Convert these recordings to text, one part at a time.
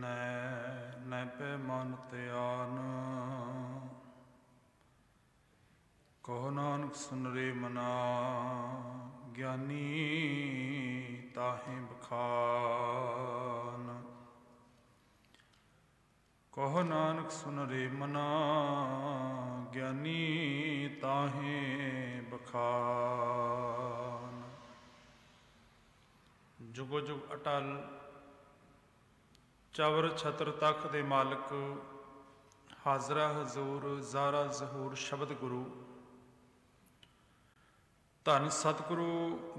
नैनੈ न पे मन त्यान। कहो नानक सुन रे मना ज्ञानी ताहि बखान। कहो नानक सुन रे मना ज्ञानी ताहि बखान। जुगो जुग अटल चवर छत्र तख्त दे मालिक हाजरा हजूर ज़ारा ज़हूर शब्द गुरु धन सतगुरु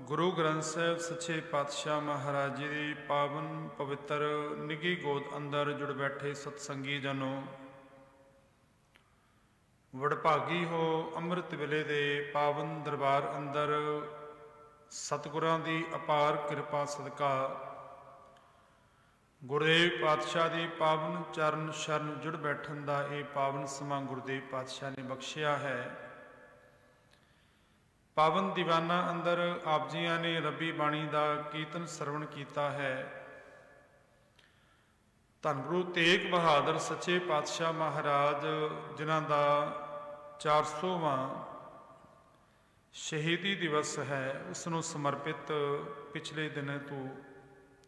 गुरु ग्रंथ साहिब सच्चे पातशाह महाराज जी की पावन पवित्र निगी गोद अंदर जुड़ बैठे सतसंगी जनो वडभागी हो। अमृत वेले दे पावन दरबार अंदर सतगुरां दी अपार कृपा सदका गुरुदेव पातशाह की पावन चरण शरण जुड़ बैठन का यह पावन समा गुरुदेव पातशाह ने बख्शिया है। पावन दीवाना अंदर आप जियां ने रबी बाणी का कीर्तन सरवण किया है। धन गुरु तेग बहादुर सच्चे पातशाह महाराज जिन्हां दा 400वां शहीदी दिवस है, उसनों समर्पित पिछले दिन तो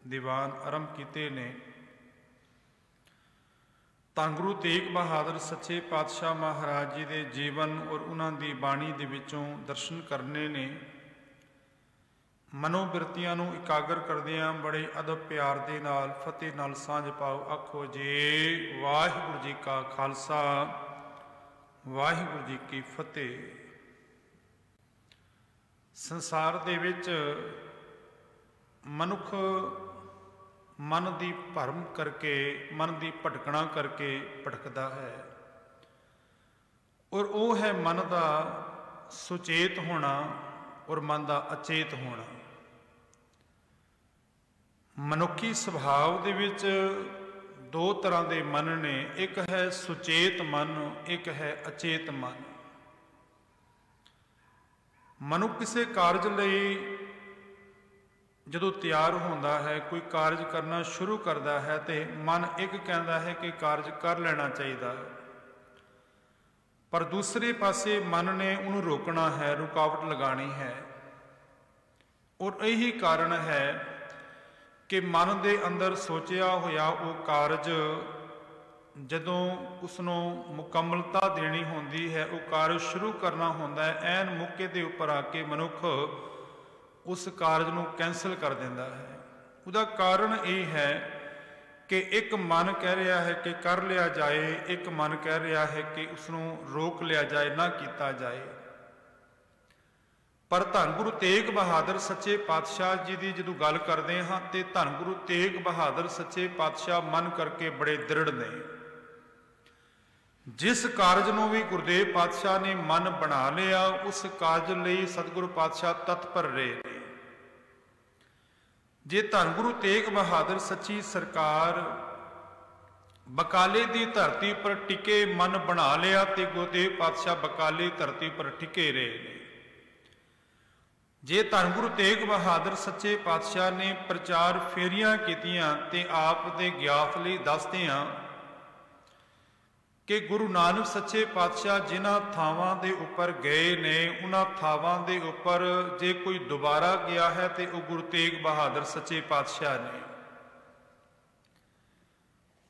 दीवान आरंभ किए ने। धन गुरु तेग बहादुर सच्चे पातशाह महाराज जी के जीवन और उन्होंने दी बाणी दे विचों दर्शन करने ने। मनोबिरतियां नूं इकागर करदियां बड़े अदब प्यार दे नाल फतेह नाल सांझ पाओ। आखो जे वाहिगुरू जी का खालसा वाहिगुरू जी की फतेह। संसार दे विच मनुख मन की भरम करके मन की भटकना करके भटकता है, और वो है मन का सुचेत होना और मन का अचेत होना। मनुखी सुभाव दे विच दो तरह के मन ने, एक है सुचेत मन, एक है अचेत मन। मनुख किसी कारज लई जदों तैयार होता है, कोई कारज करना शुरू करता है तो मन एक कहता है कि कारज कर लेना चाहिए, पर दूसरे पासे मन ने उन्हें रोकना है, रुकावट लगानी है। और यही कारण है कि मन के अंदर सोचिया होया वो कारज जदों उसनों मुकम्मलता देनी होंदी है, वो कारज शुरू करना होंदा है, ऐन मौके के उपर आके मनुख उस कारज नूं कैंसल कर देंदा है। उसका कारण ये है कि एक मन कह रहा है कि कर लिया जाए, एक मन कह रहा है कि उसनूं रोक लिया जाए, ना किया जाए। पर धन गुरु तेग बहादुर सच्चे पातशाह जी की जो गल करते हाँ तो धन गुरु तेग बहादुर सच्चे पातशाह मन करके बड़े दृढ़ ने। जिस कारज नूं भी गुरुदेव पातशाह ने मन बना लिया, उस कारज लई सतगुरु पातशाह तत्पर रहे। जे धन गुरु तेग बहादुर सच्ची सरकार बकाले की धरती पर टिके मन बना लिया तो गुरुदेव पातशाह बकाले धरती पर टिके रहे। जे धन गुरु तेग बहादुर सच्चे पातशाह ने प्रचार फेरियां कीतियां ते आप दे ग्यात लई दसदे हां कि गुरु नानक सच्चे पातशाह जिन्हां थावां दे उपर गए ने, उन्हां थावां दे उपर जे कोई दोबारा गया है तो वह गुरु तेग बहादुर सच्चे पातशाह ने।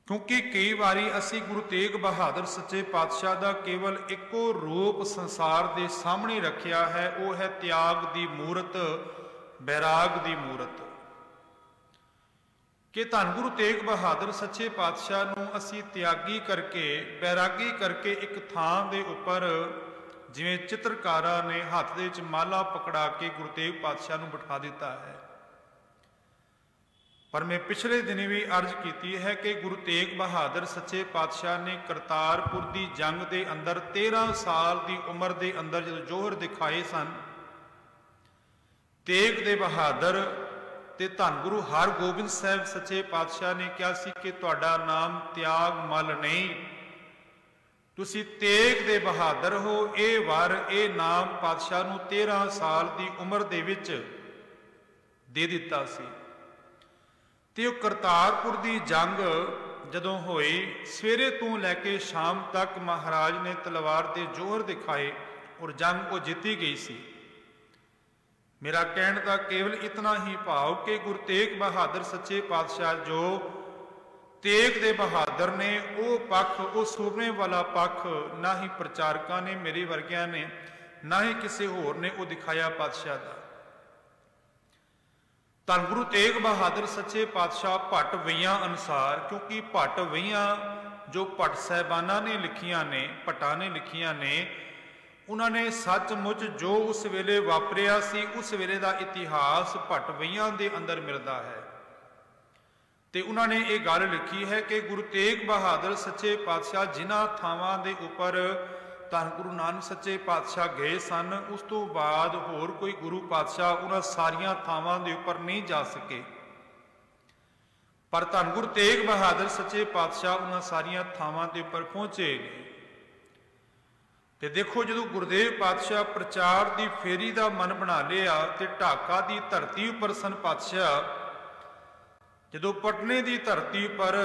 क्योंकि कई बारी असी गुरु तेग बहादुर सच्चे पातशाह का केवल एको रूप संसार के सामने रखिया है, वो है त्याग की मूरत, बैराग की मूरत। कि धन गुरु तेग बहादुर सच्चे पातशाह नूं असी त्यागी करके बैरागी करके एक थां दे उपर जिवें चित्रकारा ने हथ दे विच माला पकड़ा के गुरु तेग पातशाह नूं बिठा दिता है। पर मैं पिछले दिन भी अर्ज की है कि गुरु तेग बहादुर सच्चे पातशाह ने करतारपुर की जंग के अंदर 13 साल की उम्र के अंदर जो जोहर दिखाए सन, तेग दे बहादुर ते धन गुरु हरगोबिंद साहब सच्चे पातशाह ने कहा सी कि तुहाडा नाम त्याग मल नहीं, तुसी तेग दे बहादुर हो। ये वर ये नाम पातशाह नूं 13 साल की उम्र दे विच दे दिता सी। ते करतारपुर की जंग जदों होई, सवेरे तो लैके शाम तक महाराज ने तलवार के जोहर दिखाए और जंग वो जीती गई सी। मेरा कहने का केवल इतना ही भाव कि गुरु तेग बहादुर सच्चे पातशाह जो तेग दे बहादुर ने, वो पक्ष, वो सूबे वाला पक्ष ना ही प्रचारकों ने, मेरे वर्गिया ने, ना ही किसी होर ने वो दिखाया पातशाह का। धन गुरु तेग बहादुर सच्चे पातशाह भट्ट वईयां अनुसार, क्योंकि भट्ट वईयां जो भट्ट साहबाना ने लिखियां ने, भट्टा ने लिखियां ने, उन्होंने सचमुच जो उस वेले वापरिया सी, उस वेले का इतिहास भट्ट वईयां दे अंदर मिलता है। तो उन्होंने ये गल लिखी है कि गुरु तेग बहादुर सच्चे पातशाह जिन्हां थावां दे उपर धन गुरु नानक सच्चे पातशाह गए सन, उस तो बाद होर कोई गुरु पातशाह उन्हां सारियां थावां दे उपर नहीं जा सके, पर धन गुरु तेग बहादुर सच्चे पातशाह उन्हां सारियां थावां दे उपर पहुंचे। ते देखो, जो गुरुदेव पातशाह प्रचार की फेरी का मन बना लिया तो ढाका की धरती उपर सन पातशाह, जो पटने की धरती पर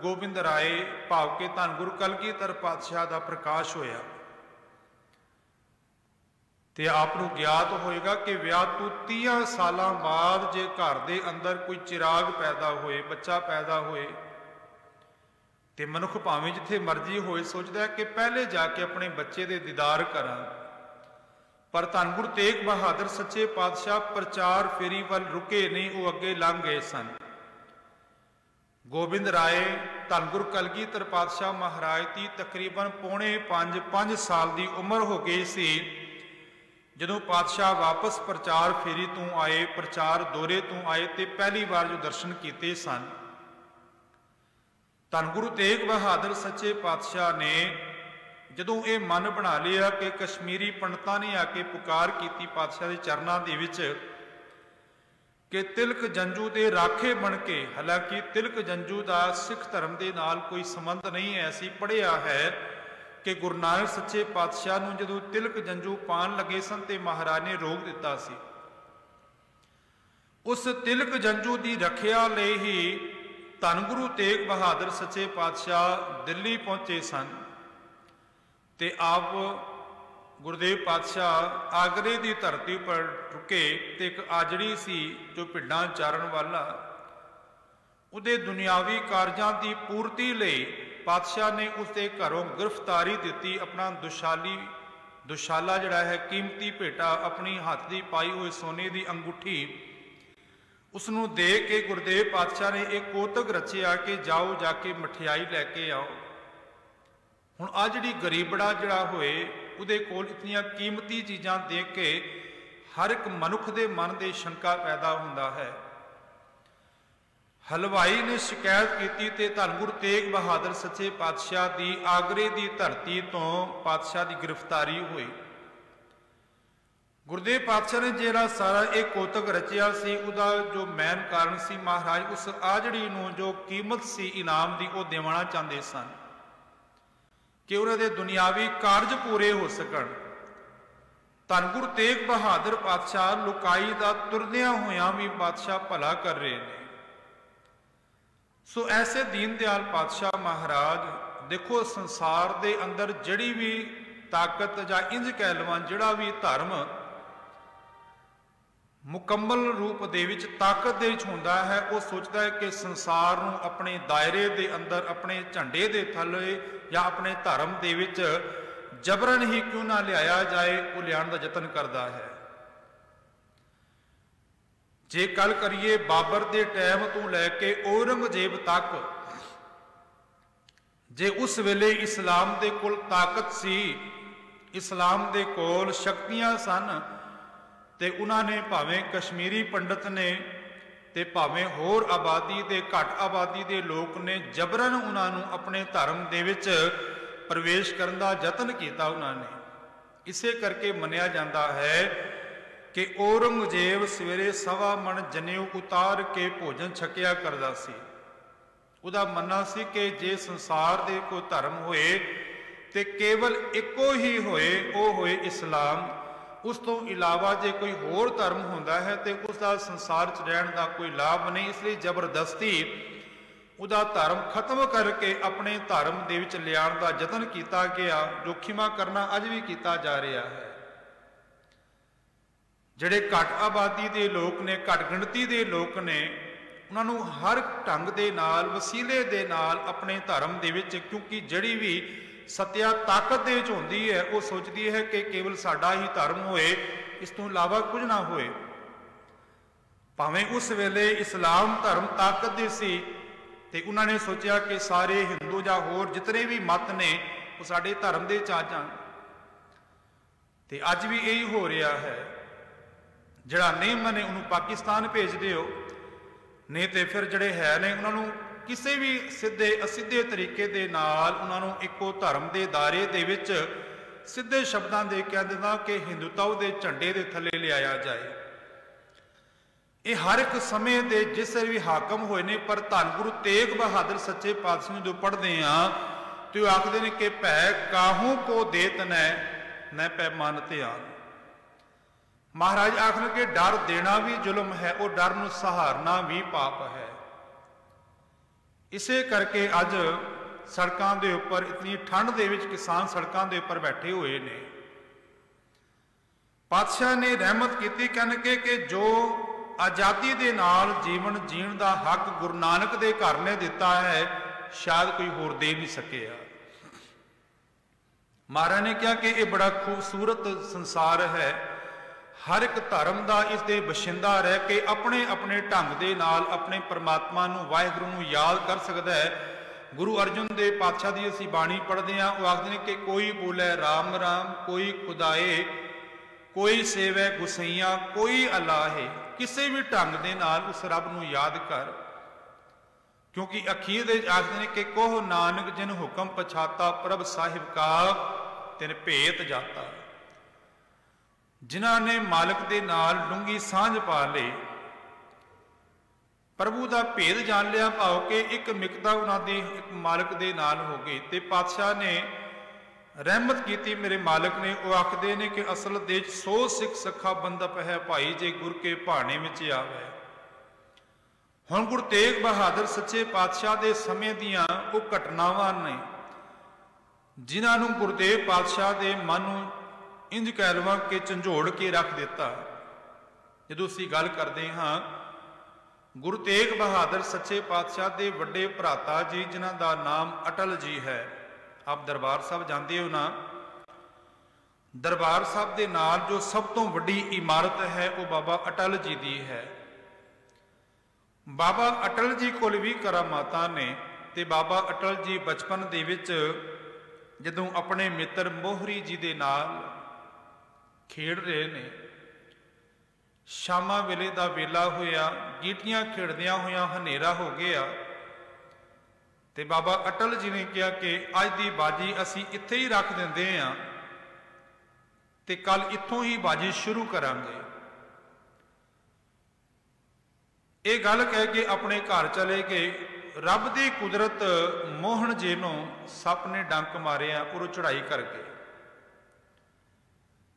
गोबिंद राय भाव के धन गुरु कलगीधर पातशाह का प्रकाश होया, तो आपको ज्ञात होएगा कि विआह तो 30 साल बाद जे घर के अंदर कोई चिराग पैदा होए, बच्चा पैदा होए, तो मनुख भावें जिथे मर्जी होए सोचता है कि पहले जाके अपने बच्चे के दीदार करा, पर धन गुरु तेग बहादुर सच्चे पातशाह प्रचार फेरी वाल रुके नहीं, वो अगे लंघ गए सन। गोबिंद राय धन गुरु कलगीधर पातशाह महाराज की तकरीबन पौने 5 साल की उम्र हो गई सी जदों पातशाह वापस प्रचार फेरी तो आए, प्रचार दौरे तो आए, तो पहली बार जो दर्शन किए सन। धन गुरु तेग बहादुर सच्चे पातशाह ने जदों ये मन बना लिया कि कश्मीरी पंडितां ने आके पुकार की पातशाह के चरणों के विच कि तिलक जंजू के राखे बन के, हालांकि तिलक जंजू का सिख धर्म के नाल कोई संबंध नहीं है, असीं पढ़िया है कि गुरु नानक सच्चे पातशाह नूं जदों तिलक जंजू पान लगे सन ते महाराज ने रोक दिता सी। उस तिलक जंजू की रखिया लई ही धन गुरु तेग बहादुर सच्चे पातशाह दिल्ली पहुंचे सन। ते आप गुरुदेव पातशाह आगरे की धरती पर रुके, तो एक आजड़ी सी जो भिड्डां चारण वाला, उहदे दुनियावी कारजां की पूर्ति लई पातशाह ने उसके घरों गिरफ्तारी दी। अपना दुशाला जिहड़ा है कीमती भेटा, अपनी हाथ की पाई हुई सोने की अंगूठी उसनों दे के गुरुदेव पातशाह ने एक कोतक रचिया कि जाओ जाके मठियाई लैके आओ। हुण आ जिहड़ी गरीबड़ा जिहड़ा होए उहदे कोल इतनियां कीमती चीज़ां देख के हर एक मनुख के मन में शंका पैदा हुंदा है। हलवाई ने शिकायत की ते धन गुरु तेग बहादुर सच्चे पातशाह की आगरे की धरती तो पातशाह की गिरफ्तारी हुई। गुरुदेव पातशाह ने जेड़ा सारा एक कोतक रचिया सी, उहदा जो मैन कारण सी, महाराज उस आजड़ी नूं जो कीमत सी इनाम की वो देवना चाहते सन कि उन्होंने दुनियावी कारज पूरे हो सकन। धन गुरु तेग बहादुर पातशाह लुकाई का तुरदियां होया भी पातशाह भला कर रहे हैं। सो ऐसे दीन दयाल पातशाह महाराज देखो, संसार के अंदर जड़ी भी ताकत या इंज कह लवां जिहड़ा भी धर्म मुकम्मल रूप दे विच ताकत दे विच हुंदा है, वो सोचता है कि संसार नूं अपने दायरे दे अंदर, अपने झंडे दे थल्ले या अपने धर्म दे विच जबरन ही क्यों ना लियाया जाए, वो लियाण दा यतन करता है। जे गल करिए बाबर दे टाइम तो लैके औरंगजेब तक, जे उस वेले इस्लाम दे कोल ताकत सी, इस्लाम दे कोल शक्तियां सन, ते उन्होंने भावें कश्मीरी पंडित ने ते भावें होर आबादी दे घट आबादी दे लोग ने जबरन उन्होंने अपने धर्म दे विच प्रवेश करने का यतन किया। उन्होंने इसे करके मनिया जाता है कि औरंगजेब सवेरे 1.25 मन जनेऊ उतार के भोजन छकिया करता सी। उहदा मनना सी कि जे संसार दे कोई धर्म होए ते केवल एको ही होए, वो होए इस्लाम। उस तो इलावा जे कोई होर धर्म होंदा है तो उसका संसार च रहन का कोई लाभ नहीं, इसलिए जबरदस्ती ਉਹਦਾ ਧਰਮ ਖਤਮ ਕਰਕੇ ਆਪਣੇ ਧਰਮ ਦੇ ਵਿੱਚ ਲਿਆਉਣ ਦਾ ਯਤਨ ਕੀਤਾ ਗਿਆ, ਜੋ ਖਿਮਾ ਕਰਨਾ ਅੱਜ ਵੀ ਕੀਤਾ ਜਾ ਰਿਹਾ ਹੈ। ਜਿਹੜੇ ਘੱਟ ਆਬਾਦੀ ਦੇ ਲੋਕ ਨੇ, ਘੱਟ ਗਿਣਤੀ ਦੇ ਲੋਕ ਨੇ, ਉਹਨਾਂ ਨੂੰ ਹਰ ਢੰਗ ਦੇ ਨਾਲ, ਵਸੀਲੇ ਦੇ ਨਾਲ ਆਪਣੇ ਧਰਮ ਦੇ ਵਿੱਚ, ਕਿਉਂਕਿ ਜਿਹੜੀ ਵੀ ਸੱਤਿਆ ਤਾਕਤ ਦੇ ਵਿੱਚ ਹੁੰਦੀ ਹੈ, ਉਹ ਸੋਚਦੀ ਹੈ ਕਿ ਕੇਵਲ ਸਾਡਾ ਹੀ ਧਰਮ ਹੋਏ, ਇਸ ਤੋਂ ਇਲਾਵਾ ਕੁਝ ਨਾ ਹੋਏ। ਭਾਵੇਂ ਉਸ ਵੇਲੇ ਇਸਲਾਮ ਧਰਮ ਤਾਕਤ ਦੇ ਸੀ ਤੇ ਉਹਨਾਂ ਨੇ ਸੋਚਿਆ ਕਿ ਸਾਰੇ ਹਿੰਦੂ ਜਾਂ ਹੋਰ ਜਿਤਨੇ ਵੀ ਮਤ ਨੇ ਉਹ ਸਾਡੇ ਧਰਮ ਦੇ ਚ ਆ ਜਾਣ। ਤੇ ਅੱਜ ਵੀ ਇਹੀ ਹੋ ਰਿਹਾ ਹੈ। ਜਿਹੜਾ ਨਹੀਂ ਮੰਨੇ ਉਹਨੂੰ ਪਾਕਿਸਤਾਨ ਭੇਜ ਦਿਓ, ਨਹੀਂ ਤੇ ਫਿਰ ਜਿਹੜੇ ਹੈ ਨੇ ਉਹਨਾਂ ਨੂੰ ਕਿਸੇ ਵੀ ਸਿੱਧੇ ਅਸਿੱਧੇ ਤਰੀਕੇ ਦੇ ਨਾਲ ਉਹਨਾਂ ਨੂੰ ਇੱਕੋ ਧਰਮ ਦੇ ਦਾਇਰੇ ਦੇ ਵਿੱਚ ਸਿੱਧੇ ਸ਼ਬਦਾਂ ਦੇ ਕਹਿ ਦਿੰਦਾ ਕਿ ਹਿੰਦੂਤਵ ਦੇ ਝੰਡੇ ਦੇ ਥੱਲੇ ਲਿਆਇਆ ਜਾਏ। ਇਹ ਹਰ ਇੱਕ ਸਮੇਂ ਦੇ ਜਿਸ ਵੀ ਹਾਕਮ ਹੋਏ ਨੇ, ਪਰ ਧੰਨ ਗੁਰੂ ਤੇਗ ਬਹਾਦਰ ਸੱਚੇ ਪਾਤਸ਼ਾਹ ਨੂੰ ਜੋ ਪੜ੍ਹਦੇ ਆ ਤੇ ਉਹ ਆਖਦੇ ਨੇ ਕਿ ਭੈ ਕਾਹੂ ਕੋ ਦੇਤ ਨੈ ਪੈ ਮਨ ਧਿਆਨ। ਮਹਾਰਾਜ ਆਖਣ ਕਿ ਡਰ ਦੇਣਾ ਵੀ ਜ਼ੁਲਮ ਹੈ, ਉਹ ਡਰ ਨੂੰ ਸਹਾਰਨਾ ਵੀ ਪਾਪ ਹੈ। ਇਸੇ ਕਰਕੇ ਅੱਜ ਸੜਕਾਂ ਦੇ ਉੱਪਰ ਇਤਨੀ ਠੰਡ ਦੇ ਵਿੱਚ ਕਿਸਾਨ ਸੜਕਾਂ ਦੇ ਉੱਪਰ ਬੈਠੇ ਹੋਏ ਨੇ। ਪਾਤਸ਼ਾਹ ਨੇ ਰਹਿਮਤ ਕੀਤੀ ਕਹਿਣਗੇ ਕਿ ਜੋ ਆਜ਼ਾਦੀ ਦੇ ਨਾਲ ਜੀਵਨ ਜੀਣ ਦਾ ਹੱਕ ਗੁਰੂ ਨਾਨਕ ਦੇ ਘਰ ਨੇ ਦਿੱਤਾ ਹੈ, ਸ਼ਾਇਦ ਕੋਈ ਹੋਰ ਦੇ ਨਹੀਂ ਸਕਿਆ। ਮਹਾਰਾਜ ਨੇ ਕਿਹਾ ਕਿ ਇਹ ਬੜਾ ਖੂਬਸੂਰਤ ਸੰਸਾਰ ਹੈ, ਹਰ ਇੱਕ ਧਰਮ ਦਾ ਇਸ ਦੇ ਬਸ਼ਿੰਦਾ ਰਹਿ ਕੇ ਆਪਣੇ ਆਪਣੇ ਢੰਗ ਦੇ ਨਾਲ ਆਪਣੇ ਪਰਮਾਤਮਾ ਨੂੰ, ਵਾਹਿਗੁਰੂ ਨੂੰ ਯਾਦ ਕਰ ਸਕਦਾ ਹੈ। ਗੁਰੂ ਅਰਜਨ ਦੇਵ ਪਾਤਸ਼ਾਹ ਦੀ ਅਸੀਂ ਬਾਣੀ ਪੜ੍ਹਦੇ ਹਾਂ, ਉਹ ਆਖਦੇ ਨੇ ਕਿ ਕੋਈ ਬੋਲੇ ਰਾਮ ਰਾਮ, ਕੋਈ ਖੁਦਾਏ, ਕੋਈ ਸੇਵੈ ਗੁਸਈਆਂ, ਕੋਈ ਅਲਾਹੇ। ਕਿਸੇ ਵੀ ਢੰਗ ਦੇ ਨਾਲ ਉਸ ਰੱਬ ਨੂੰ ਯਾਦ ਕਰ, ਕਿਉਂਕਿ ਅਖੀਰ ਦੇ ਆਖਦੇ ਨੇ ਕਿ ਕੋਹ ਨਾਨਕ ਜਿਨ ਹੁਕਮ ਪਛਾਤਾ, ਪ੍ਰਭ ਸਾਹਿਬ ਕਾ ਤਿਨ ਭੇਤ ਜਾਤਾ। ਜਿਨ੍ਹਾਂ ਨੇ ਮਾਲਕ ਦੇ ਨਾਲ ਡੂੰਗੀ ਸਾਂਝ ਪਾ ਲਈ, ਪ੍ਰਭੂ ਦਾ ਭੇਦ ਜਾਣ ਲਿਆ, ਭਾਵ ਕਿ ਇੱਕ ਮਿਕਤਾ ਉਹਨਾਂ ਦੀ ਇੱਕ ਮਾਲਕ ਦੇ ਨਾਲ ਹੋ ਗਈ। ਤੇ ਪਾਤਸ਼ਾਹ ਨੇ ਰਹਿਮਤ ਕੀਤੀ, ਮੇਰੇ ਮਾਲਕ ਨੇ। ਉਹ ਆਖਦੇ ਨੇ ਕਿ ਅਸਲ ਦੇ 100 ਸਿੱਖ ਸਖਾ ਬੰਦਪ ਹੈ ਭਾਈ, ਜੇ ਗੁਰ ਕੇ ਭਾਣੇ ਵਿੱਚ ਆਵੇ। ਹੁਣ ਗੁਰੂ ਤੇਗ ਬਹਾਦਰ ਸੱਚੇ ਪਾਤਸ਼ਾਹ ਦੇ ਸਮੇਂ ਦੀਆਂ ਉਹ ਘਟਨਾਵਾਂ ਨੇ ਜਿਨ੍ਹਾਂ ਨੂੰ ਗੁਰਦੇਵ ਪਾਤਸ਼ਾਹ ਦੇ ਮਨ ਨੂੰ ਇੰਜ ਕਹਿ ਲਵਾਂ ਕਿ ਝੰਜੋੜ ਕੇ ਰੱਖ ਦਿੱਤਾ। ਜਦੋਂ ਅਸੀਂ ਗੱਲ ਕਰਦੇ ਹਾਂ ਗੁਰੂ ਤੇਗ ਬਹਾਦਰ ਸੱਚੇ ਪਾਤਸ਼ਾਹ ਦੇ ਵੱਡੇ ਭਰਾਤਾ ਜੀ, ਜਿਨ੍ਹਾਂ ਦਾ ਨਾਮ ਅਟਲ ਜੀ ਹੈ। ਆਪ ਦਰਬਾਰ ਸਾਹਿਬ ਜਾਂਦੇ ਹੋ ਨਾ, ਦਰਬਾਰ ਸਾਹਿਬ ਦੇ ਨਾਲ ਜੋ ਸਭ ਤੋਂ ਵੱਡੀ ਇਮਾਰਤ ਹੈ ਉਹ ਬਾਬਾ ਅਟਲ ਜੀ ਦੀ ਹੈ। ਬਾਬਾ ਅਟਲ ਜੀ ਕੋਲ ਵੀ ਕਰਾਮਾਤਾਂ ਨੇ। ਤੇ ਬਾਬਾ ਅਟਲ ਜੀ ਬਚਪਨ ਦੇ ਵਿੱਚ ਜਦੋਂ ਆਪਣੇ ਮਿੱਤਰ ਮੋਹਰੀ ਜੀ ਦੇ ਨਾਲ ਖੇਡ ਰਹੇ ਨੇ, ਸ਼ਾਮਾਂ ਵੇਲੇ ਦਾ ਵੇਲਾ ਹੋਇਆ, ਗੀਟੀਆਂ ਖੇਡਦਿਆਂ ਹੋਇਆਂ ਹਨੇਰਾ ਹੋ ਗਿਆ। ਤੇ ਬਾਬਾ ਅਟਲ ਜੀ ਨੇ ਕਿਹਾ ਕਿ ਅੱਜ ਦੀ ਬਾਜੀ ਅਸੀਂ ਇੱਥੇ ਹੀ ਰੱਖ ਦਿੰਦੇ ਹਾਂ ਤੇ ਕੱਲ ਇੱਥੋਂ ਹੀ ਬਾਜੀ ਸ਼ੁਰੂ ਕਰਾਂਗੇ। ਇਹ ਗੱਲ ਕਹਿ ਕੇ ਆਪਣੇ ਘਰ ਚਲੇ ਗਏ। ਰੱਬ ਦੀ ਕੁਦਰਤ ਮੋਹਨ ਜੀ ਨੂੰ ਸੱਪ ਨੇ ਡੰਕ ਮਾਰਿਆ, ਉਹ ਚੜਾਈ ਕਰ ਗਏ।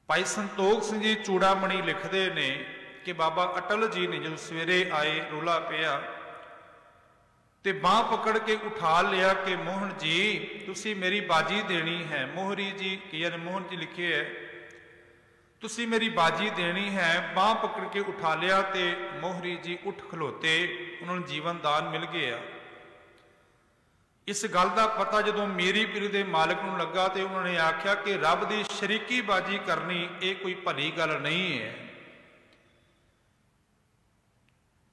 ਭਾਈ ਸੰਤੋਖ ਸਿੰਘ ਜੀ ਚੂੜਾਮਣੀ ਲਿਖਦੇ ਨੇ ਕਿ ਬਾਬਾ ਅਟਲ ਜੀ ਨੇ ਜਦੋਂ ਸਵੇਰੇ ਆਏ, ਰੌਲਾ ਪਿਆ ਤੇ ਬਾਂਹ ਪਕੜ ਕੇ ਉਠਾ ਲਿਆ ਕਿ ਮੋਹਨ ਜੀ ਤੁਸੀਂ ਮੇਰੀ ਬਾਜੀ ਦੇਣੀ ਹੈ। ਮੋਹਰੀ ਜੀ ਕੀ ਮੋਹਨ ਜੀ ਲਿਖੇ ਹੈ, ਤੁਸੀਂ ਮੇਰੀ ਬਾਜੀ ਦੇਣੀ ਹੈ। ਬਾਂਹ ਪਕੜ ਕੇ ਉਠਾ ਲਿਆ ਤੇ ਮੋਹਰੀ ਜੀ ਉੱਠ ਖਲੋਤੇ, ਉਹਨਾਂ ਨੂੰ ਜੀਵਨ ਦਾਨ ਮਿਲ ਗਿਆ। ਇਸ ਗੱਲ ਦਾ ਪਤਾ ਜਦੋਂ ਮੀਰੀ ਪੀਰੀ ਦੇ ਮਾਲਕ ਨੂੰ ਲੱਗਾ ਤੇ ਉਹਨਾਂ ਨੇ ਆਖਿਆ ਕਿ ਰੱਬ ਦੀ ਸ਼ਰੀਕੀ ਬਾਜੀ ਕਰਨੀ ਇਹ ਕੋਈ ਭਲੀ ਗੱਲ ਨਹੀਂ ਹੈ।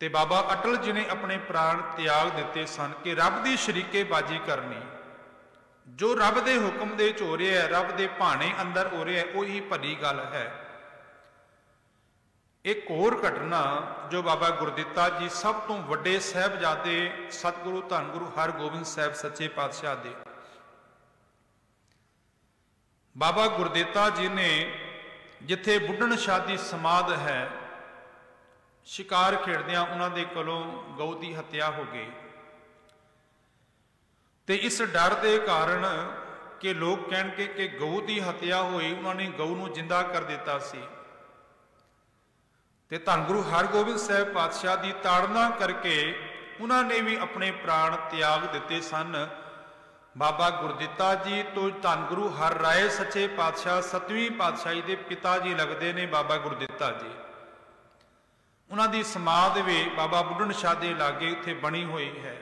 ਤੇ ਬਾਬਾ ਅਟਲ ਜੀ ਨੇ ਆਪਣੇ ਪ੍ਰਾਣ ਤਿਆਗ ਦਿੱਤੇ ਸਨ ਕਿ ਰੱਬ ਦੀ ਸ਼ਰੀਕੇ ਬਾਜੀ ਕਰਨੀ, ਜੋ ਰੱਬ ਦੇ ਹੁਕਮ ਦੇ ਚ ਹੋ ਰਿਹਾ ਹੈ, ਰੱਬ ਦੇ ਭਾਣੇ ਅੰਦਰ ਹੋ ਰਿਹਾ ਹੈ, ਉਹੀ ਭਲੀ ਗੱਲ ਹੈ। ਇੱਕ ਹੋਰ ਘਟਨਾ ਜੋ ਬਾਬਾ ਗੁਰਦਿੱਤਾ ਜੀ, ਸਭ ਤੋਂ ਵੱਡੇ ਸਾਹਿਬਜ਼ਾਦੇ ਸਤਿਗੁਰੂ ਧੰਨ ਗੁਰੂ ਹਰਗੋਬਿੰਦ ਸਾਹਿਬ ਸੱਚੇ ਪਾਤਸ਼ਾਹ ਦੇ, ਬਾਬਾ ਗੁਰਦਿੱਤਾ ਜੀ ਨੇ ਜਿੱਥੇ ਬੁੱਢਣ ਸ਼ਾਹ ਦੀ ਸਮਾਧ ਹੈ, ਸ਼ਿਕਾਰ ਖੇਡਦਿਆਂ ਉਹਨਾਂ ਦੇ ਕੋਲੋਂ ਗਊ ਦੀ ਹੱਤਿਆ ਹੋ ਗਈ। ਤੇ ਇਸ ਡਰ ਦੇ ਕਾਰਨ ਕਿ ਲੋਕ ਕਹਿਣਗੇ ਕਿ ਗਊ ਦੀ ਹੱਤਿਆ ਹੋਈ, ਉਹਨਾਂ ਨੇ ਗਊ ਨੂੰ ਜਿੰਦਾ ਕਰ ਦਿੱਤਾ ਸੀ। ਤੇ ਧੰਨ ਗੁਰੂ ਹਰਗੋਬਿੰਦ ਸਾਹਿਬ ਪਾਤਸ਼ਾਹ ਦੀ ਤਾੜਨਾ ਕਰਕੇ उन्होंने भी अपने प्राण त्याग दिते सन। बाबा गुरदित्ता जी तो धन गुरु हर राय सच्चे पातशाह 7वीं पातशाही के पिता जी लगते ने बाबा गुरदित्ता जी। उन्हों की समाध भी बाबा बुढ़न शाह के लागे उत्थे बनी हुई है।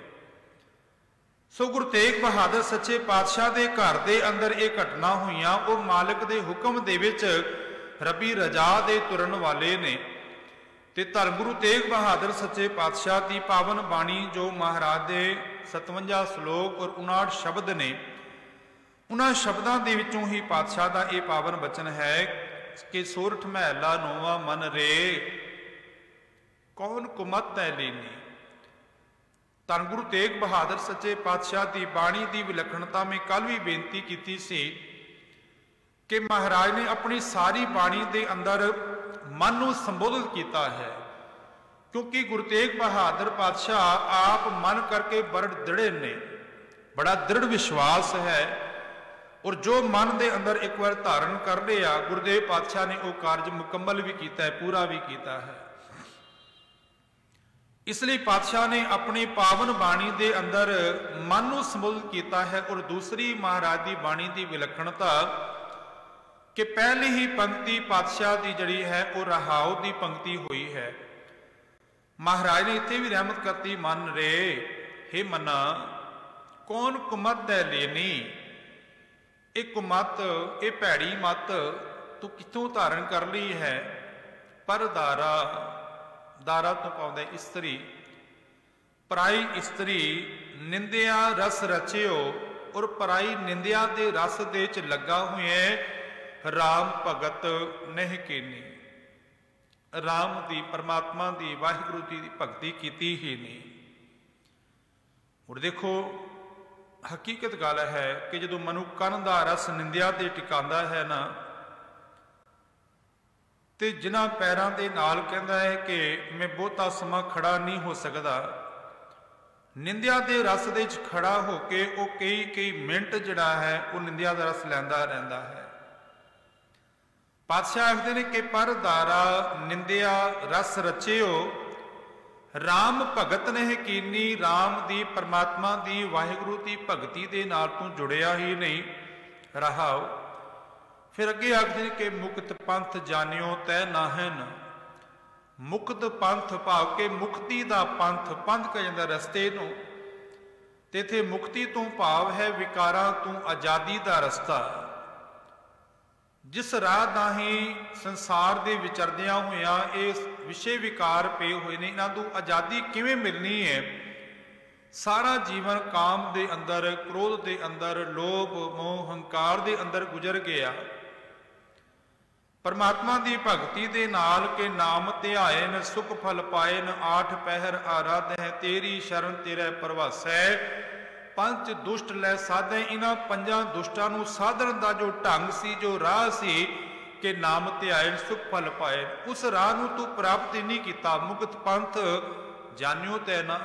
सो गुरु तेग बहादुर सच्चे पातशाह के घर के अंदर ये घटना हुई और मालिक के हुक्म दे विच रबी रजा दे तुरन वाले ने ते धर्म गुरु तेग बहादुर सच्चे पातशाह की पावन बाणी जो महाराज के 57 श्लोक और 59 शब्द ने, उन्होंने शब्दों के विचों ही पातशाह का यह पावन वचन है कि सोरठ महला नोवा मन रे कौन कुमत है लीनी। धन गुरु तेग बहादुर सच्चे पातशाह की बाणी की विलक्षणता में कल भी बेनती की सी कि महाराज ने अपनी सारी बाणी के अंदर मन को संबोधित किया है, क्योंकि गुरु तेग बहादुर पातशाह आप मन करके बड़े दृढ़ ने, बड़ा दृढ़ विश्वास है और जो मन के अंदर एक बार धारण कर लिया गुरुदेव पातशाह ने वो कार्य मुकम्मल भी किया है, पूरा भी किया है। इसलिए पातशाह ने अपनी पावन बाणी के अंदर मन को संबोधित किया है। और दूसरी महाराज की बाणी की विलक्षणता कि पहली ही पंक्ति पातशाह की जड़ी है वो रहाओ की पंक्ति हुई है। महाराज ने इतने भी रहमत करती मन रे हे मना कौन कुमत है लेनी। ये कुमत ये भैड़ी मत तू कितों धारण कर ली है। पर दारा दारा तो पाउंदा इस्त्री पराई इस्त्री निंदिया रस रचियो और पराई निंदिया के रस दे च लगा हुए राम भगत नहीं कीनी। राम की परमात्मा की वाहिगुरु की भगती की ही नहीं। और देखो हकीकत गल है कि जो मनु कन का रस निंदिया ते टिकांदा है ना ते जिन्हां पैरां दे नाल कहंदा है कि मैं बहुता समा खड़ा नहीं हो सकता, निंदिया के रस दे खड़ा होके वो कई मिनट जिहड़ा है वो निंदिया का रस लैंदा रहिंदा है। पातशाह आखदे ने कि पर दारा निंदिया रस रचियो राम भगत ने कीनी। राम दी परमात्मा दी वाहिगुरु की भगती दे नाल तू जुड़िया ही नहीं रहाओ। फिर अगे आखदे ने कि मुक्त पंथ जानियो तै नाहन। मुक्त पंथ भाव के मुक्ति का पंथ, पंथ कह जाता रस्ते नूं ते इत्थे मुक्ति तो भाव है विकारां तू आजादी का रस्ता। जिस राह राही संसार के विचरदियां होया ये विषय विकार पे हुए ने, इन्हां तों आज़ादी किवें मिलनी है। सारा जीवन काम दे अंदर, क्रोध दे अंदर, लोभ मोह हंकार दे अंदर गुजर गया। परमात्मा की भगती दे नाल के नाम ध्यायन सुख फल पायन। 8 पहर आराध है तेरी शरण तेरे प्रवासै। पंच दुष्ट लै साधे। इन्हां 5 दुष्टां नूं साधन का जो ढंग सी, जो राह सी कि नाम ध्यायन सुख फल पाए, उस राह नूं तू प्राप्त ही नहीं किया। मुक्त पंथ जानियो तै ना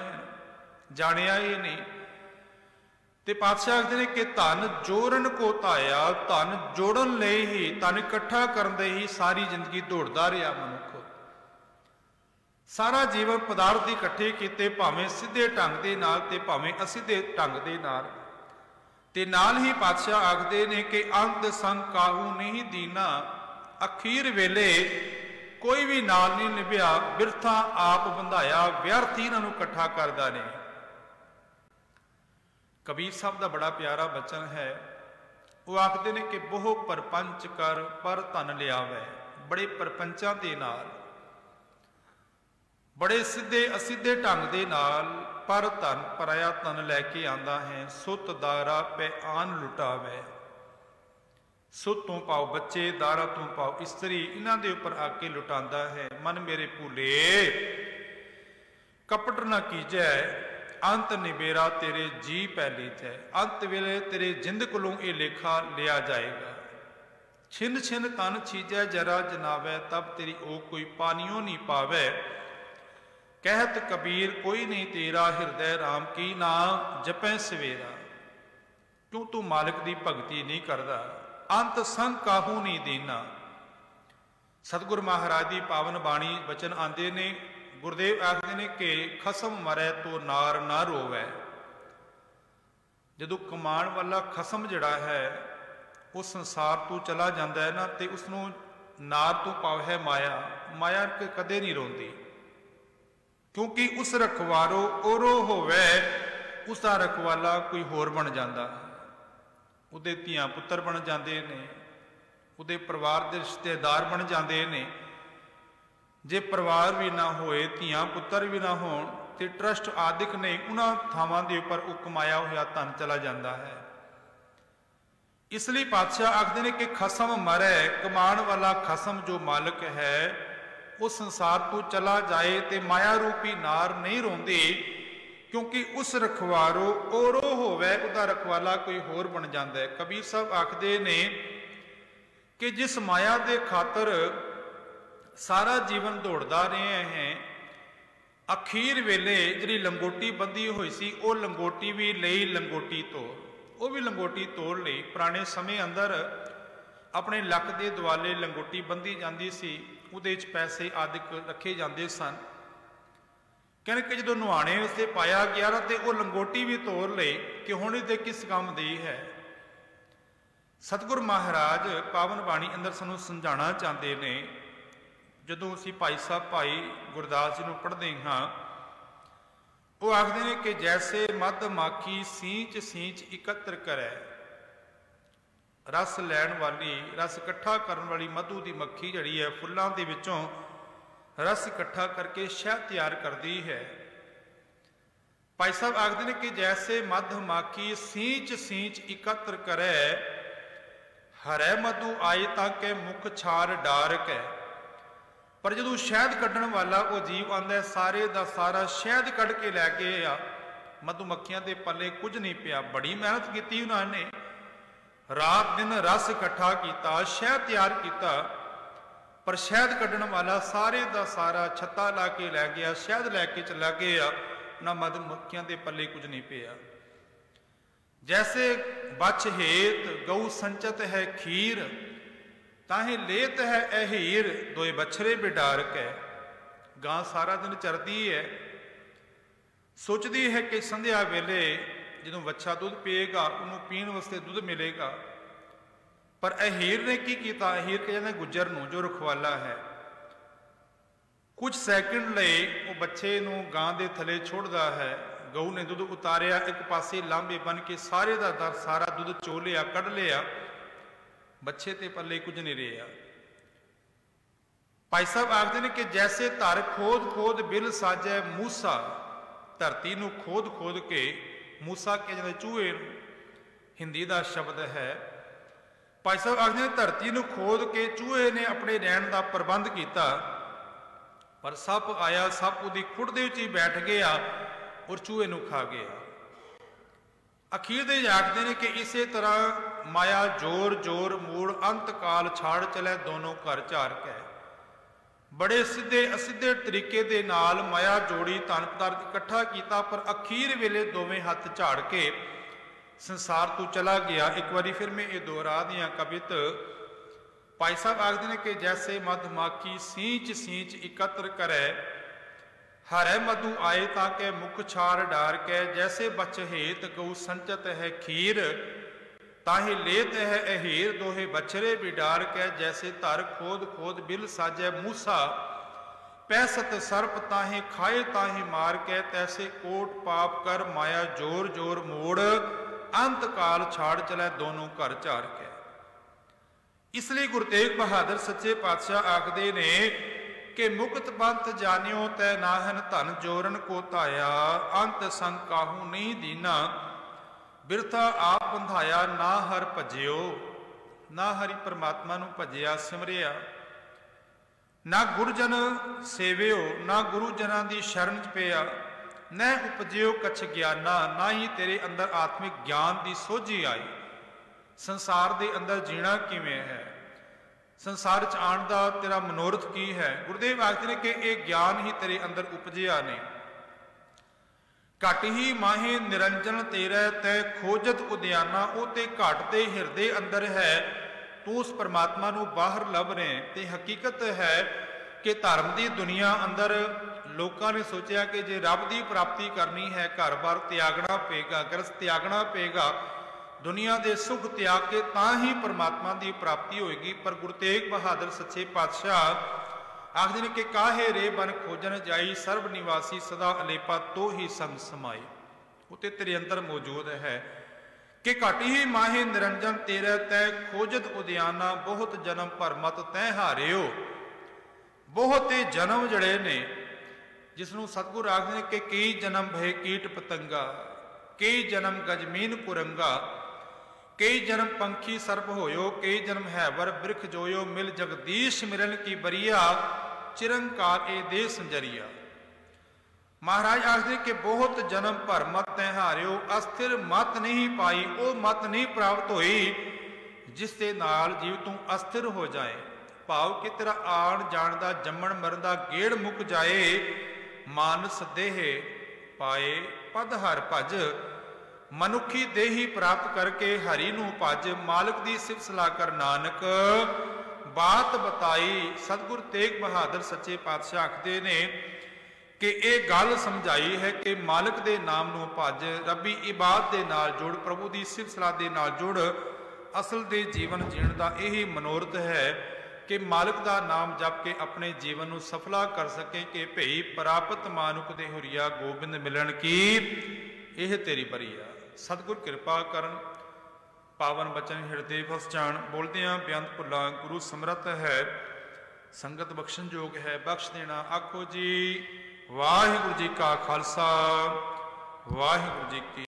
जानिया ही नहीं। ते पातशाह आखदे ने कि धन जोड़न को धाया। धन जोड़न ले ही, धन इकट्ठा करने ही सारी जिंदगी दौड़दा रहा मनुख। सारा जीवन पदार्थ इकट्ठे किए, भावें सीधे ढंग के नाल ते भावें असीधे ढंग के नाल। ते नाल ही पातशाह आखदे ने कि अंत संग काहू नहीं दीना। अखीर वेले कोई भी नाल नहीं निभया, बिरथा आप बंधाया, व्यर्थ ही इन्हां नूं इकट्ठा करदा ने। कबीर साहब का बड़ा प्यारा बचन है, वो आखते ने कि बहु परपंच कर पर धन लियावै। बड़े परपंचां दे नाल, बड़े सीधे असीधे ढंग दे नाल पर धन पराया धन लैके आंदा है। सुत दारा पे आन लुटावै। सुत तो पाओ बच्चे, दारा तो पाओ स्त्री, इन्हां दे उपर आके लुटांदा है। मन मेरे भूले कपट न कीजै, अंत निबेरा तेरे जी पहली थे। अंत वेले तेरे जिंद कोलों ये लेखा लिया जाएगा। छिन छिन तन छीजै जरा जनावै, तब तेरी ओ कोई पानियों नहीं पावै। कहत कबीर कोई नहीं तेरा, हृदय राम की ना जपै सवेरा। क्यों तू मालिक की भगती नहीं करदा, अंत संग काहू नहीं देना। सतगुरु महाराज की पावन बाणी बचन आंदे ने, गुरुदेव आखते ने कि खसम मरै तो नार ना रोवै। जदों कमाण वाला खसम जिहड़ा है वो संसार तो चला जाता है ना, तो उसनों नार तो पाव है माया, माया कदे नहीं रोंदी, क्योंकि उस रखवारो ओरो होवे उसका रखवाला कोई होर बन जाता, उहदे धीआं पुत्तर बन जाते ने, उहदे परिवार के रिश्तेदार बन जाते ने। जे परिवार भी ना होए, धीआं पुत्तर भी ना होण, ते ट्रस्ट आदिक नहीं, उन्हां थावां दे उपर वो कमाया होया धन चला जाता है। इसलिए पातशाह आखते ने कि खसम मरै, कमाण वाला खसम जो मालिक है वो संसार तो चला जाए तो माया रूपी नार नहीं रोंदी, क्योंकि उस रखवारो ओरो होवे उहदा रखवाला कोई होर बन जाता है। कबीर साहब आखते ने कि जिस माया के खातर सारा जीवन दौड़दा रहे हैं, अखीर वेले जिहड़ी लंगोटी बंधी हुई सी वो लंगोटी भी लई लंगोटी तोड़, वो भी लंगोटी तोड़ लई। पुराने समय अंदर अपने लक के दुआले लंगोटी बंधी जाती सी, उहदे च पैसे आदिक रखे जाते सन। कहने कि जो नुहाने उससे पाया गया ना तो वो लंगोटी भी तोड़ लई कि हुण इहदे किस काम दी है। सतगुर महाराज पावन बाणी अंदर सानू समझाना चाहते ने। जदों असीं भाई साहब भाई गुरदास जी नूं पढ़दे हां, वो आखदे ने कि जैसे मध माखी सींच सींच इकत्र करे, रस लैण वाली, रस इकट्ठा करन वाली मधु की मक्खी जिहड़ी है फुल्लां दे विचों रस इकट्ठा करके शहद तैयार करती है। भाई साहब आखदे ने कि जैसे मध माखी सींच सींच इकत्र करे, हरै मधु आए ताके मुख छार डार कै। पर जो शहद कढ़न वाला वो जीव आंदा, सारे का सारा शहद कढ़ के लै गए आ, मधुमक्खियां दे पल्ले कुछ नहीं पिया। बड़ी मेहनत की उन्होंने, रात दिन रस इकट्ठा किया, शहद तैयार किया, पर शहद कढ़न वाला सारे का सारा छत्ता ला के लै गया, शहद लैके चला गया, ना मधुमक्खियां दे पल्ले कुछ नहीं पिया। जैसे बछ हेत गऊ संचत है खीर, ताहे लेत है अहीर दोए बछरे बिडार कै। गां सारा दिन चरदी है, सोचती है कि संध्या वेले जो बच्चा दुध पिएगा उन्होंने पीण वास्ते दुध मिलेगा, पर अहीर ने की किया, अहीर कहते गुजर नूं जो रखवाला है, कुछ सैकंड लई वो बच्चे नूं गां दे थले छोड़दा है। गऊ ने दुध उतारिया, एक पासे लांबे बन के सारे का सारा दुध चो लिया, कढ़ लिया, बच्चे ते पल्ले कुछ नहीं रहा। भाई साहब आखते हैं कि जैसे धर खोद खोद बिल साजै मूसा, धरती नूं खोद खोद के, मूसा के जाते चूहे हिंदी का शब्द है। भाई साहब आखते हैं धरती नूं खोद के चूहे ने अपने रहन का प्रबंध किया, पर सप आया, सप उहदी खुड़ दे विच ही बैठ गया और चूहे नूं खा गया। अखीर दे आखते हैं कि इसे तरह माया जोर जोर मूड़ अंत काल छाड़ चले दोनों घर झार कै। बड़े सीधे असीधे तरीके दे नाल माया जोड़ी धन पदार्थ इकट्ठा किया, पर अखीर वेले दोवें हथ झाड़ के संसार तो चला गया। एक बारी फिर मैं ये दोहरा दियां कवित। भाई साहब आखते हैं कि जैसे मधुमाखी सींच सींच इकत्र करे, हरै मधु आए ताके मुख छार डार कै। जैसे बच हेत गऊ संचत है खीर, ताहि लेत है अहीर दोहे बछरे बिडार कै। जैसे धर खोद खोद बिल साजै मूसा, पैसत सर्प ताहि खाए ताहि मार कै। तैसे कोट पाप कर माया जोर जोर मोड़, अंत काल छाड़ चलै दोनों घर झार कै। इसलिए गुरु तेग बहादुर सच्चे पातशाह आखदे ने कि मुक्त पंथ जानियो तै नाहन धन जोरन को धाया। अंत संग काहू नहीं दीना, बिरथा आप बंधाया ना हर भजियो। ना हरि परमात्मा नूं भजिया सिमरिया, ना गुरुजन सेवियो, ना गुरुजनां दी शरण च पिया। न उपजियो कछ ज्ञाना, ना ही तेरे अंदर आत्मिक ज्ञान की सोझी आई। संसार के अंदर जीना किवें है, संसार च आण दा तेरा मनोरथ की है। गुरुदेव आखते हैं कि यह ज्ञान ही तेरे अंदर उपजिया ने। घट ही माहे निरंजन तेरा तै खोजत उद्याना, वो ते घट दे हिरदे अंदर है, तू उस परमात्मा नूं बाहर लभ रहे। ते हकीकत है कि धर्म की दुनिया अंदर ਲੋਕਾਂ ਨੇ ਸੋਚਿਆ ਕਿ ਜੇ ਰੱਬ ਦੀ ਪ੍ਰਾਪਤੀ ਕਰਨੀ ਹੈ ਘਰ-ਬਾਰ ਤਿਆਗਣਾ ਪਏਗਾ, ਗ੍ਰਸਤ ਤਿਆਗਣਾ ਪਏਗਾ, ਦੁਨੀਆ ਦੇ ਸੁਖ ਤਿਆਗ ਕੇ ਤਾਂ ਹੀ ਪਰਮਾਤਮਾ ਦੀ ਪ੍ਰਾਪਤੀ ਹੋਏਗੀ। ਪਰ ਗੁਰੂ ਤੇਗ ਬਹਾਦਰ ਸੱਚੇ ਪਾਤਸ਼ਾਹ ਆਖਦੇ ਨੇ ਕਿ ਕਾਹੇ ਰੇ ਬਨ ਖੋਜਨ ਜਾਈ, ਸਰਬ ਨਿਵਾਸੀ ਸਦਾ ਅਲੇਪਾ ਤੋ ਹੀ ਸੰਗ ਸਮਾਏ। ਉਤੇ ਤੇਰੇ ਅੰਦਰ ਮੌਜੂਦ ਹੈ ਕਿ ਘਾਟੀ ਹੀ ਮਾਹੇ ਨਿਰੰਜਨ ਤੇਰੇ ਤੈ ਖੋਜਤ ਉਦਿਆਨਾ, ਬਹੁਤ ਜਨਮ ਭਰ ਮਤ ਤੈ ਹਾਰਿਓ। ਬਹੁਤੇ ਜਨਮ ਜਿਹੜੇ ਨੇ, ਜਿਸ ਨੂੰ ਸਤਿਗੁਰ ਆਖਦੇ ਨੇ ਕਿ ਕਈ ਜਨਮ ਭਏ ਕੀਟ ਪਤੰਗਾ, ਕਈ ਜਨਮ ਗਜਮੀਨ ਕੁਰੰਗਾ, ਕਈ ਜਨਮ ਪੰਖੀ ਸਰਪ ਹੋਇਓ, ਕਈ ਜਨਮ ਹੈਵਰ ਬਿਰਖ ਜੋਇਓ, ਮਿਲ ਜਗਦੀਸ਼ ਮਿਲਨ ਕੀ ਬਰੀਆ, ਚਿਰੰਕਾਰ ਇਹ ਦੇ ਸੰਜਰੀਆ। ਮਹਾਰਾਜ ਆਖਦੇ ਕਿ ਬਹੁਤ ਜਨਮ ਭਰ ਮਤ ਤੈ ਹਾਰਿਓ, ਅਸਥਿਰ ਮਤ ਨਹੀਂ ਪਾਈ, ਉਹ ਮਤ ਨਹੀਂ ਪ੍ਰਾਪਤ ਹੋਈ ਜਿਸ ਦੇ ਨਾਲ ਜੀਵ ਤੂੰ ਅਸਥਿਰ ਹੋ ਜਾਏ। ਭਾਵ ਕਿ ਤੇਰਾ ਆਣ ਜਾਣ ਦਾ, ਜੰਮਣ ਮਰਨ ਦਾ ਗੇੜ ਮੁੱਕ ਜਾਏ। ਮਾਨਸ ਦੇਹ ਪਾਏ ਪਦ ਹਰ ਭਜ, ਮਨੁੱਖੀ ਦੇਹੀ ਪ੍ਰਾਪਤ ਕਰਕੇ ਹਰੀ ਨੂੰ ਭਜ। ਮਾਲਕ ਦੀ ਸਿਫਤ ਸਲਾਹ ਕਰ ਨਾਨਕ ਬਾਤ ਬਤਾਈ। ਸਤਿਗੁਰ ਤੇਗ ਬਹਾਦਰ ਸੱਚੇ ਪਾਤਸ਼ਾਹ ਆਖਦੇ ਨੇ ਕਿ ਇਹ ਗੱਲ ਸਮਝਾਈ ਹੈ ਕਿ ਮਾਲਕ ਦੇ ਨਾਮ ਨੂੰ ਭਜ, ਰੱਬੀ ਇਬਾਦਤ ਦੇ ਨਾਲ ਜੁੜ, ਪ੍ਰਭੂ ਦੀ ਸਿਫਤ ਸਲਾਹ ਦੇ ਨਾਲ ਜੁੜ। ਅਸਲ ਦੇ ਜੀਵਨ ਜੀਣ ਦਾ ਇਹੀ ਮਨੋਰਥ ਹੈ ਕਿ ਮਾਲਕ ਦਾ ਨਾਮ ਜਪ ਕੇ ਆਪਣੇ ਜੀਵਨ ਨੂੰ ਸਫਲਾ ਕਰ ਸਕੇ ਕਿ ਭਈ ਪ੍ਰਾਪਤ ਮਾਨੁਖ ਦੇ ਹੁਰੀਆ, ਗੋਬਿੰਦ ਮਿਲਣ ਕੀ ਇਹ ਤੇਰੀ ਬਰੀਆ। ਸਤਿਗੁਰ ਕਿਰਪਾ ਕਰਨ, ਪਾਵਨ ਬਚਨ ਹਿਰਦੇ ਵਸ ਜਾਣ। ਬੋਲਦਿਆਂ ਬੇਅੰਤ ਭੁੱਲਾਂ ਗੁਰੂ ਸਮਰੱਥ ਹੈ, ਸੰਗਤ ਬਖਸ਼ਣ ਯੋਗ ਹੈ, ਬਖਸ਼ ਦੇਣਾ। ਆਖੋ ਜੀ ਵਾਹਿਗੁਰੂ ਜੀ ਕਾ ਖਾਲਸਾ, ਵਾਹਿਗੁਰੂ ਜੀ ਕੀ